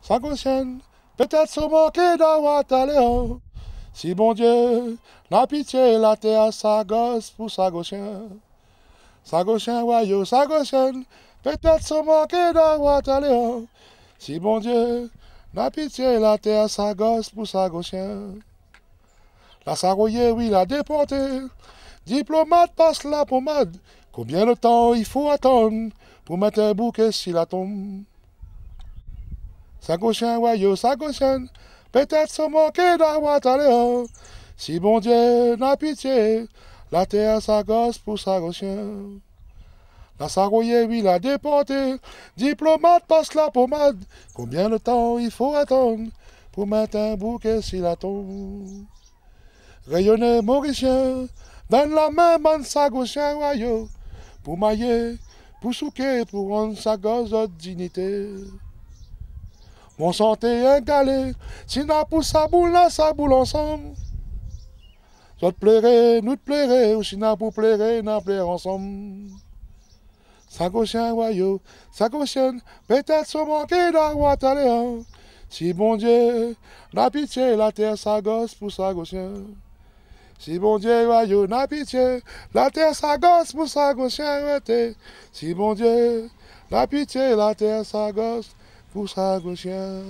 Sagosien, peut-être se manquer d'avoir talent. Si bon Dieu n'a pitié la terre, sa gosse pour Sagosien. Sagosien, voyou, Sagosien, peut-être se manquer d'avoir talent. Si bon Dieu n'a pitié la terre, sa gosse pour Sagosien. La Saroyer, oui, l'a déporté. Diplomate passe la pommade. Combien de temps il faut attendre pour mettre un bouquet si la tombe? Sagosien, voyou, Sagosien, peut-être se manquer d'avoir talent. Si bon Dieu n'a pitié, la terre sa gosse pour Sagosien. La Saroyer, oui, l'a déporté. Diplomate passe la pommade. Combien de temps il faut attendre pour mettre un bouquet si la tombe? Rayonner mauricien, dans la main, man Sagosien, voyou, pour mailler, pour souquer, pour rendre sa gosse de dignité. Mon santé un galet, si n'a pour sa boule ensemble. Soit pleurer, nous te pleurer, ou si n'a pour pleurer, n'a pleurer ensemble. Sagosien, voyou, Sagosien, peut-être se manquer d'avoir talent. Si bon Dieu n'a pitié, la terre sa gosse pour Sagosien. Si bon Dieu, voyou, n'a pitié, la terre sa gosse pour Sagosien. Si bon Dieu n'a pitié, la terre sa gosse pour Sagosien.